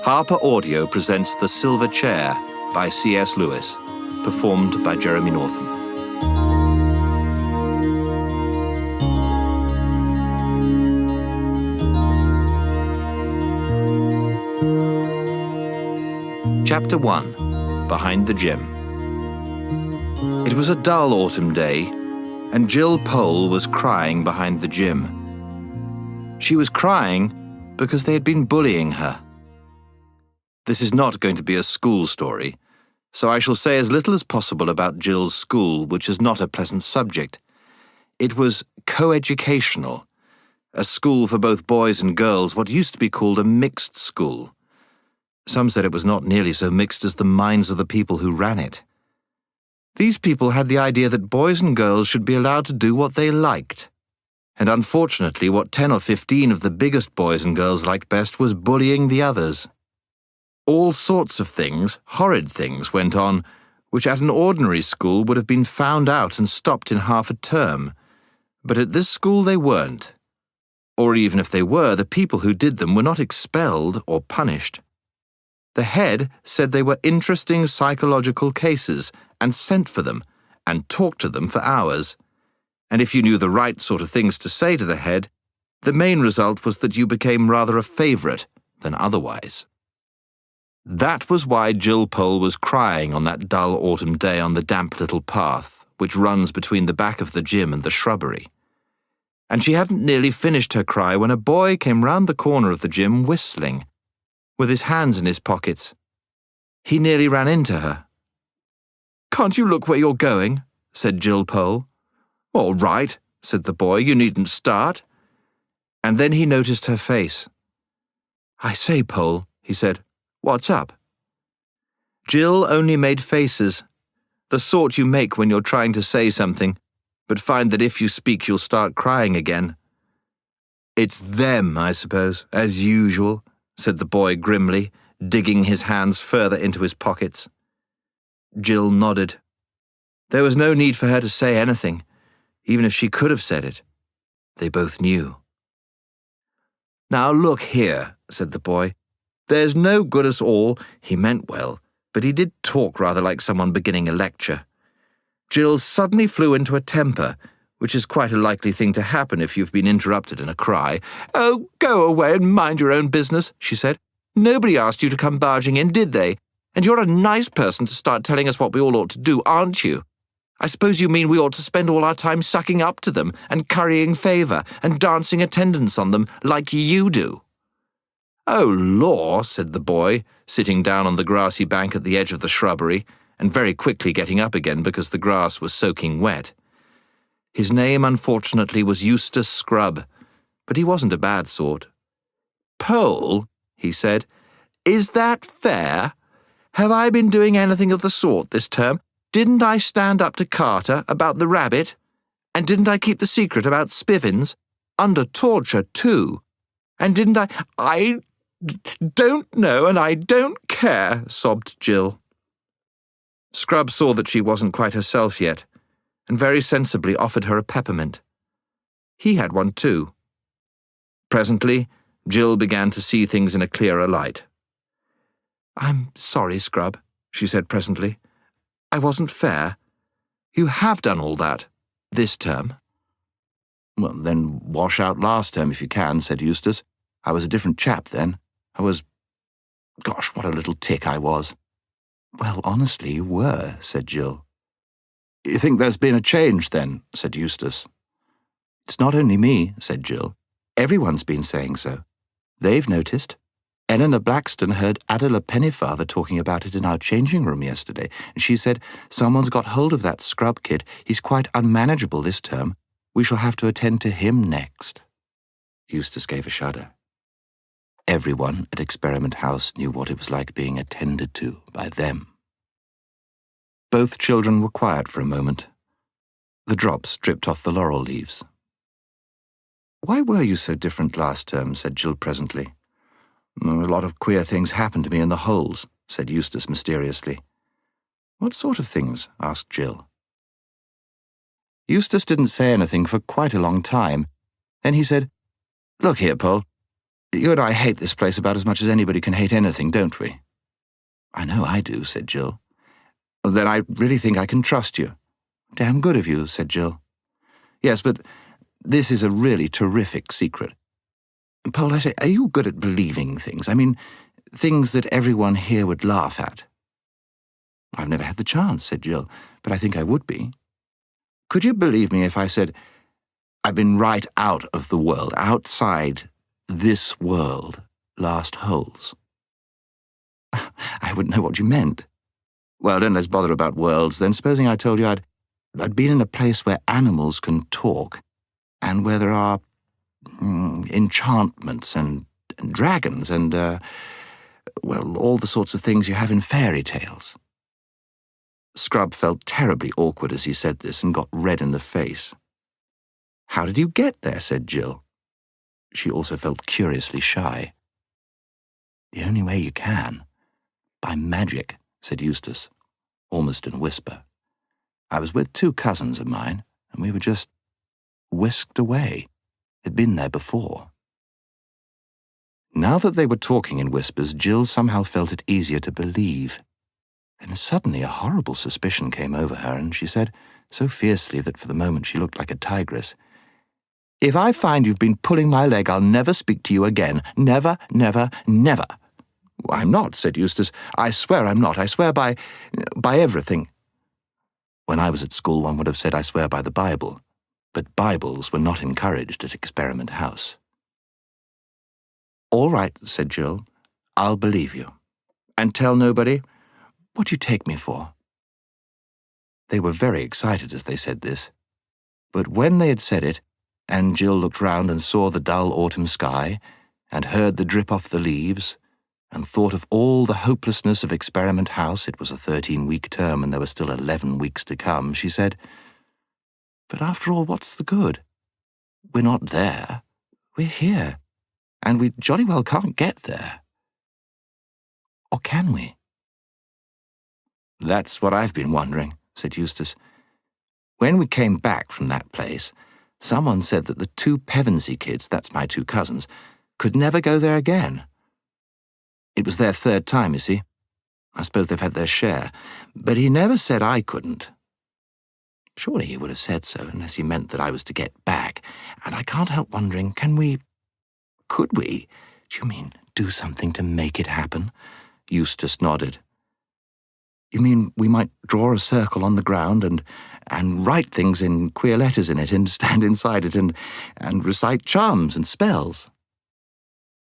Harper Audio presents The Silver Chair by C.S. Lewis, performed by Jeremy Northam. Chapter 1. Behind the Gym. It was a dull autumn day, and Jill Pole was crying behind the gym. She was crying because they had been bullying her. This is not going to be a school story, so I shall say as little as possible about Jill's school, which is not a pleasant subject. It was co-educational, a school for both boys and girls, what used to be called a mixed school. Some said it was not nearly so mixed as the minds of the people who ran it. These people had the idea that boys and girls should be allowed to do what they liked. And unfortunately, what 10 or 15 of the biggest boys and girls liked best was bullying the others. All sorts of things, horrid things, went on, which at an ordinary school would have been found out and stopped in half a term. But at this school they weren't. Or even if they were, the people who did them were not expelled or punished. The head said they were interesting psychological cases and sent for them and talked to them for hours. And if you knew the right sort of things to say to the head, the main result was that you became rather a favourite than otherwise. That was why Jill Pole was crying on that dull autumn day on the damp little path which runs between the back of the gym and the shrubbery. And she hadn't nearly finished her cry when a boy came round the corner of the gym whistling, with his hands in his pockets. He nearly ran into her. "Can't you look where you're going?" said Jill Pole. "All right," said the boy, "you needn't start." And then he noticed her face. "I say, Pole," he said, "what's up?" Jill only made faces, the sort you make when you're trying to say something, but find that if you speak you'll start crying again. "It's them, I suppose, as usual," said the boy grimly, digging his hands further into his pockets. Jill nodded. There was no need for her to say anything, even if she could have said it. They both knew. "Now look here," said the boy. "There's no good us all." He meant well, but he did talk rather like someone beginning a lecture. Jill suddenly flew into a temper, which is quite a likely thing to happen if you've been interrupted in a cry. "Oh, go away and mind your own business," she said. "Nobody asked you to come barging in, did they? And you're a nice person to start telling us what we all ought to do, aren't you? I suppose you mean we ought to spend all our time sucking up to them and currying favour and dancing attendance on them like you do." "Oh, law," said the boy, sitting down on the grassy bank at the edge of the shrubbery, and very quickly getting up again because the grass was soaking wet. His name, unfortunately, was Eustace Scrubb, but he wasn't a bad sort. "Pole," he said, "is that fair? Have I been doing anything of the sort this term? Didn't I stand up to Carter about the rabbit? And didn't I keep the secret about Spivins? Under torture, too. And didn't I don't know and I don't care," sobbed Jill. Scrubb saw that she wasn't quite herself yet, and very sensibly offered her a peppermint. He had one too. Presently, Jill began to see things in a clearer light. "I'm sorry, Scrubb," she said presently. "I wasn't fair. You have done all that, this term." "Well, then wash out last term if you can," said Eustace. "I was a different chap then. Gosh, what a little tick I was." "Well, honestly, you were," said Jill. "You think there's been a change, then?" said Eustace. "It's not only me," said Jill. "Everyone's been saying so. They've noticed. Eleanor Blackstone heard Adela Pennyfather talking about it in our changing room yesterday, and she said, 'Someone's got hold of that Scrubb kid. He's quite unmanageable this term. We shall have to attend to him next.'" Eustace gave a shudder. Everyone at Experiment House knew what it was like being attended to by them. Both children were quiet for a moment. The drops dripped off the laurel leaves. "Why were you so different last term?" said Jill presently. "A lot of queer things happened to me in the holes," said Eustace mysteriously. "What sort of things?" asked Jill. Eustace didn't say anything for quite a long time. Then he said, "Look here, Pole. You and I hate this place about as much as anybody can hate anything, don't we?" "I know I do," said Jill. "Then I really think I can trust you." "Damn good of you," said Jill. "Yes, but this is a really terrific secret. Paul, I say, are you good at believing things? I mean, things that everyone here would laugh at." "I've never had the chance," said Jill, "but I think I would be. Could you believe me if I said I've been right out of the world, outside this world, last holes?" "I wouldn't know what you meant." "Well, don't let's bother about worlds, then. Supposing I told you I'd been in a place where animals can talk, and where there are enchantments and dragons and, well, all the sorts of things you have in fairy tales." Scrub felt terribly awkward as he said this and got red in the face. "How did you get there?" said Jill. She also felt curiously shy. "The only way you can. By magic," said Eustace, almost in a whisper. "I was with 2 cousins of mine, and we were just whisked away. They'd been there before." Now that they were talking in whispers, Jill somehow felt it easier to believe. Then suddenly a horrible suspicion came over her, and she said, so fiercely that for the moment she looked like a tigress, "If I find you've been pulling my leg, I'll never speak to you again. Never, never, never." "I'm not," said Eustace. "I swear I'm not. I swear by everything." When I was at school, one would have said I swear by the Bible, but Bibles were not encouraged at Experiment House. "All right," said Jill. "I'll believe you. And tell nobody? What do you take me for?" They were very excited as they said this, but when they had said it, and Jill looked round and saw the dull autumn sky, and heard the drip off the leaves, and thought of all the hopelessness of Experiment House — it was a 13-week term and there were still 11 weeks to come — she said, "But after all, what's the good? We're not there. We're here, and we jolly well can't get there. Or can we?" "That's what I've been wondering," said Eustace. "When we came back from that place, someone said that the 2 Pevensey kids — that's my 2 cousins — could never go there again. It was their 3rd time, you see. I suppose they've had their share, but he never said I couldn't. Surely he would have said so, unless he meant that I was to get back, and I can't help wondering, could we? Do you mean do something to make it happen?" Eustace nodded. "You mean we might draw a circle on the ground and write things in queer letters in it and stand inside it and recite charms and spells?"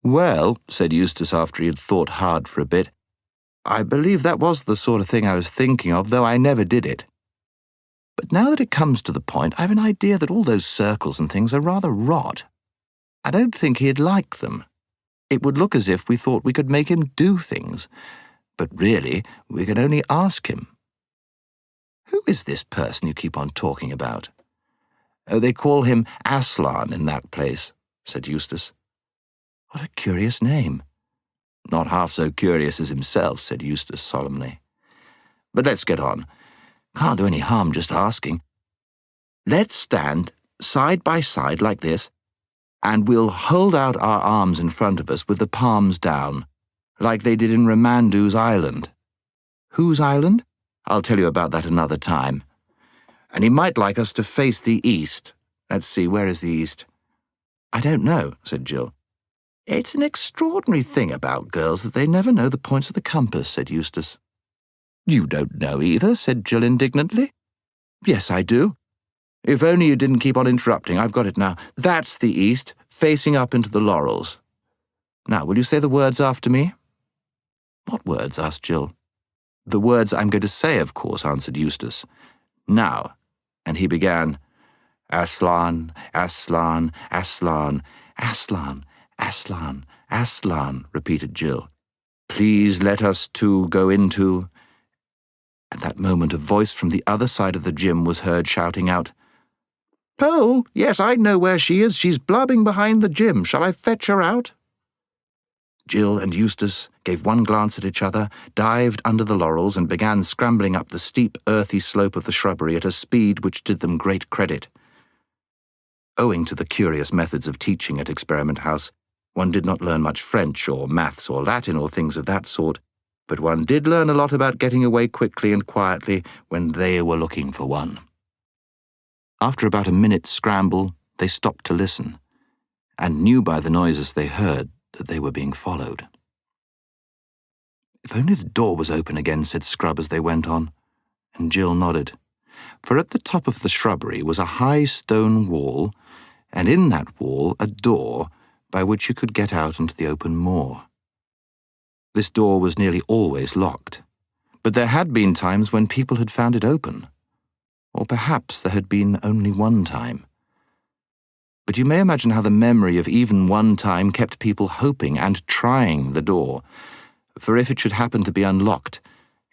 "Well," said Eustace after he had thought hard for a bit, "I believe that was the sort of thing I was thinking of, though I never did it. But now that it comes to the point, I've an idea that all those circles and things are rather rot. I don't think he'd like them. It would look as if we thought we could make him do things, but really we can only ask him." "Who is this person you keep on talking about?" "Oh, they call him Aslan in that place," said Eustace. "What a curious name." "Not half so curious as himself," said Eustace solemnly. "But let's get on. Can't do any harm just asking. Let's stand side by side like this, and we'll hold out our arms in front of us with the palms down, like they did in Ramandu's Island." "Whose island?" "I'll tell you about that another time. And he might like us to face the east. Let's see, where is the east?" "I don't know," said Jill. "It's an extraordinary thing about girls that they never know the points of the compass," said Eustace. "You don't know either," said Jill indignantly. "Yes, I do. If only you didn't keep on interrupting. I've got it now. That's the east, facing up into the laurels. Now, will you say the words after me?" "What words?" asked Jill. "The words I'm going to say, of course," answered Eustace. "Now," and he began, "Aslan, Aslan, Aslan, Aslan, Aslan, Aslan," repeated Jill. "Please let us 2 go into—" At that moment a voice from the other side of the gym was heard shouting out, "Pole, yes, I know where she is. She's blubbing behind the gym. Shall I fetch her out?" Jill and Eustace gave one glance at each other, dived under the laurels, and began scrambling up the steep, earthy slope of the shrubbery at a speed which did them great credit. Owing to the curious methods of teaching at Experiment House, One did not learn much French or maths or Latin or things of that sort, but one did learn a lot about getting away quickly and quietly when they were looking for one. After about a minute's scramble, they stopped to listen, and knew by the noises they heard that they were being followed. "If only the door was open again," said Scrub as they went on, and Jill nodded. For at the top of the shrubbery was a high stone wall, and in that wall a door by which you could get out into the open moor. This door was nearly always locked, but there had been times when people had found it open, or perhaps there had been only one time. But you may imagine how the memory of even one time kept people hoping and trying the door, for if it should happen to be unlocked,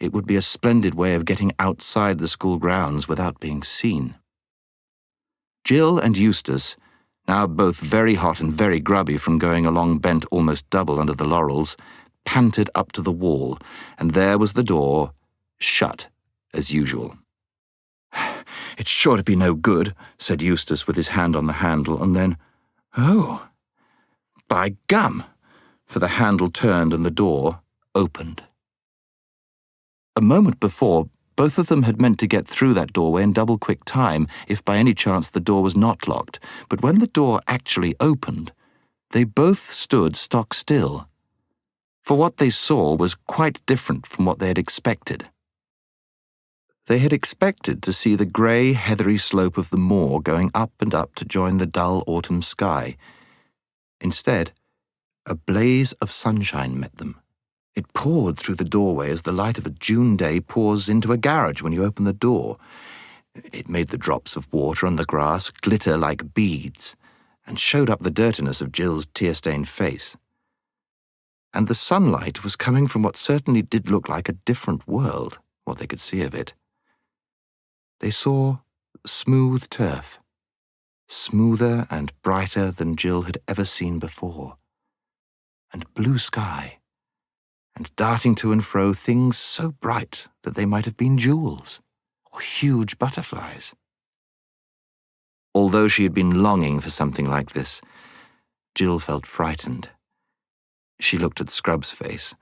it would be a splendid way of getting outside the school grounds without being seen. Jill and Eustace, now both very hot and very grubby from going along bent almost double under the laurels, panted up to the wall, and there was the door, shut as usual. "It's sure to be no good," said Eustace with his hand on the handle, and then, "Oh, by gum!" for the handle turned and the door opened. A moment before, both of them had meant to get through that doorway in double-quick time if by any chance the door was not locked, but when the door actually opened, they both stood stock still. For what they saw was quite different from what they had expected. They had expected to see the grey, heathery slope of the moor going up and up to join the dull autumn sky. Instead, a blaze of sunshine met them. It poured through the doorway as the light of a June day pours into a garage when you open the door. It made the drops of water on the grass glitter like beads, and showed up the dirtiness of Jill's tear-stained face. And the sunlight was coming from what certainly did look like a different world, what they could see of it. They saw smooth turf, smoother and brighter than Jill had ever seen before, and blue sky, and darting to and fro things so bright that they might have been jewels or huge butterflies. Although she had been longing for something like this, Jill felt frightened. She looked at Scrub's face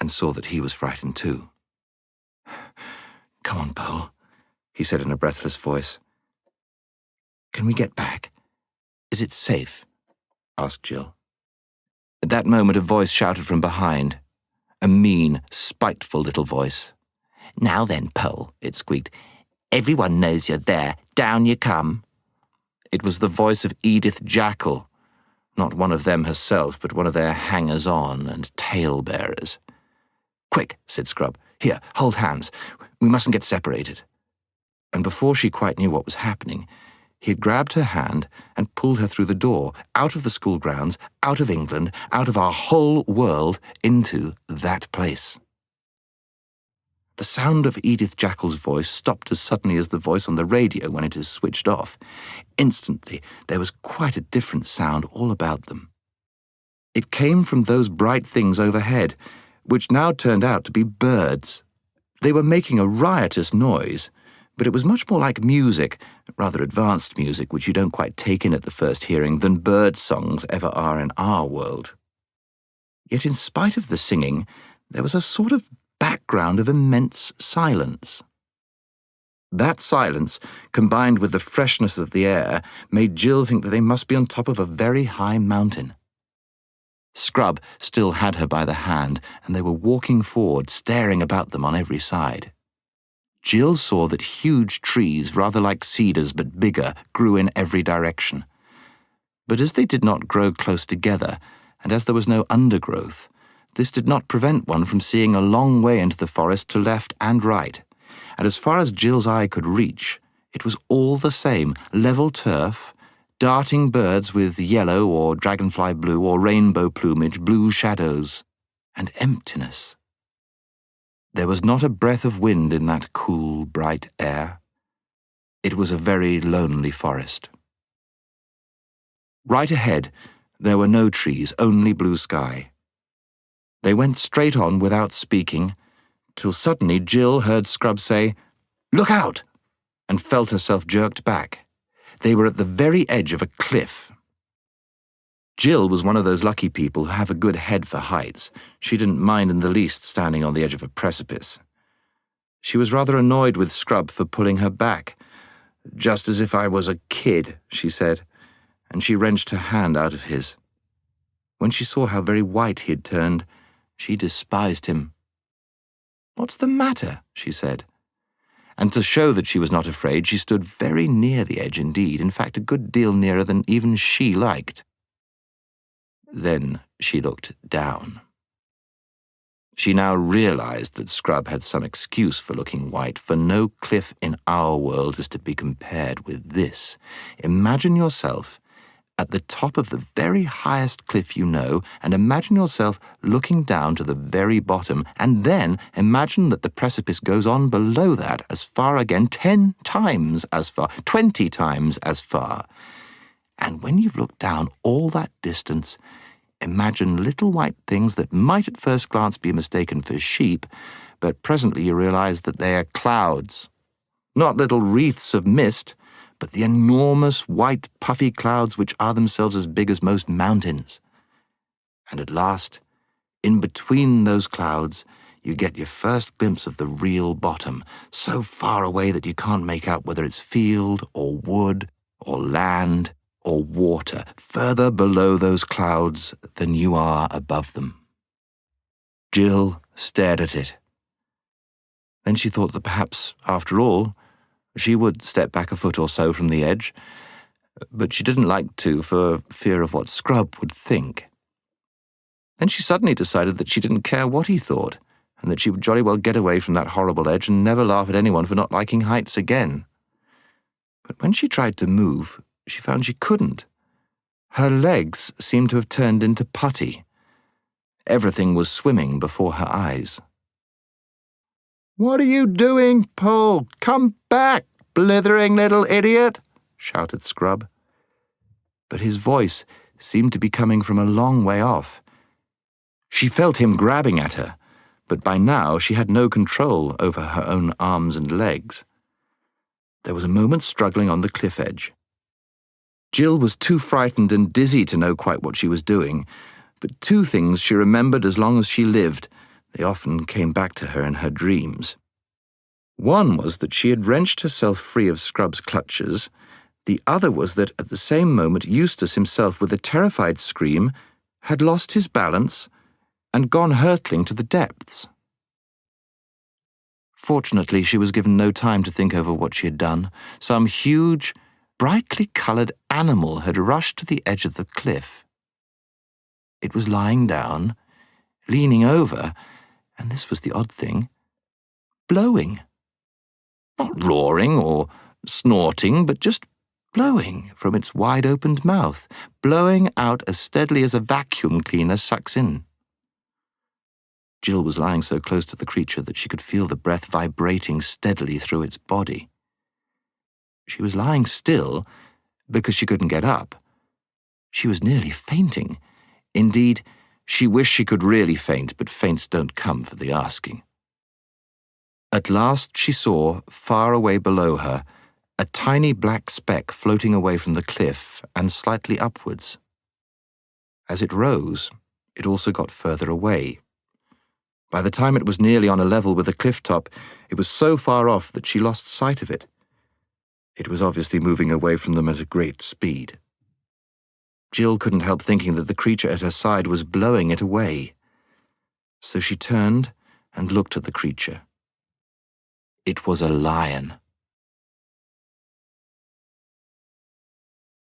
and saw that he was frightened too. "Come on, Pearl," he said in a breathless voice. "Can we get back? Is it safe?" asked Jill. At that moment a voice shouted from behind, a mean, spiteful little voice. "Now then, Pearl," it squeaked. "Everyone knows you're there. Down you come." It was the voice of Edith Jackal, not one of them herself, but one of their hangers-on and tale-bearers. "Quick," said Scrub. "Here, hold hands. We mustn't get separated." And before she quite knew what was happening, he had grabbed her hand and pulled her through the door, out of the school grounds, out of England, out of our whole world, into that place. The sound of Edith Jackal's voice stopped as suddenly as the voice on the radio when it is switched off. Instantly, there was quite a different sound all about them. It came from those bright things overhead, which now turned out to be birds. They were making a riotous noise, but it was much more like music, rather advanced music, which you don't quite take in at the first hearing, than bird songs ever are in our world. Yet in spite of the singing, there was a sort of background of immense silence. That silence, combined with the freshness of the air, made Jill think that they must be on top of a very high mountain. Scrub still had her by the hand, and they were walking forward, staring about them on every side. Jill saw that huge trees, rather like cedars but bigger, grew in every direction. But as they did not grow close together, and as there was no undergrowth, this did not prevent one from seeing a long way into the forest to left and right, and as far as Jill's eye could reach, it was all the same, level turf, darting birds with yellow or dragonfly blue or rainbow plumage, blue shadows, and emptiness. There was not a breath of wind in that cool, bright air. It was a very lonely forest. Right ahead, there were no trees, only blue sky. They went straight on without speaking, till suddenly Jill heard Scrub say, "Look out!" and felt herself jerked back. They were at the very edge of a cliff. Jill was one of those lucky people who have a good head for heights. She didn't mind in the least standing on the edge of a precipice. She was rather annoyed with Scrub for pulling her back. "Just as if I was a kid," she said, and she wrenched her hand out of his. When she saw how very white he had turned, she despised him. "What's the matter?" she said. And to show that she was not afraid, she stood very near the edge indeed, in fact a good deal nearer than even she liked. Then she looked down. She now realized that Scrub had some excuse for looking white, for no cliff in our world is to be compared with this. Imagine yourself at the top of the very highest cliff you know, and imagine yourself looking down to the very bottom, and then imagine that the precipice goes on below that as far again, 10 times as far, 20 times as far. And when you've looked down all that distance, imagine little white things that might at first glance be mistaken for sheep, but presently you realize that they are clouds. Not little wreaths of mist, but the enormous white puffy clouds which are themselves as big as most mountains. And at last, in between those clouds, you get your first glimpse of the real bottom, so far away that you can't make out whether it's field or wood or land or water, further below those clouds than you are above them. Jill stared at it. Then she thought that perhaps, after all, she would step back a foot or so from the edge, but she didn't like to for fear of what Scrub would think. Then she suddenly decided that she didn't care what he thought, and that she would jolly well get away from that horrible edge and never laugh at anyone for not liking heights again. But when she tried to move, she found she couldn't. Her legs seemed to have turned into putty. Everything was swimming before her eyes. "What are you doing, Paul? Come back, blithering little idiot!" shouted Scrub. But his voice seemed to be coming from a long way off. She felt him grabbing at her, but by now she had no control over her own arms and legs. There was a moment's struggling on the cliff edge. Jill was too frightened and dizzy to know quite what she was doing, but two things she remembered as long as she lived. They often came back to her in her dreams. One was that she had wrenched herself free of Scrub's clutches. The other was that at the same moment Eustace himself, with a terrified scream, had lost his balance and gone hurtling to the depths. Fortunately, she was given no time to think over what she had done. Some huge, brightly coloured animal had rushed to the edge of the cliff. It was lying down, leaning over, and this was the odd thing, blowing. Not roaring or snorting, but just blowing from its wide-opened mouth, blowing out as steadily as a vacuum cleaner sucks in. Jill was lying so close to the creature that she could feel the breath vibrating steadily through its body. She was lying still because she couldn't get up. She was nearly fainting. Indeed, she wished she could really faint, but faints don't come for the asking. At last she saw, far away below her, a tiny black speck floating away from the cliff and slightly upwards. As it rose, it also got further away. By the time it was nearly on a level with the cliff top, it was so far off that she lost sight of it. It was obviously moving away from them at a great speed. Jill couldn't help thinking that the creature at her side was blowing it away. So she turned and looked at the creature. It was a lion.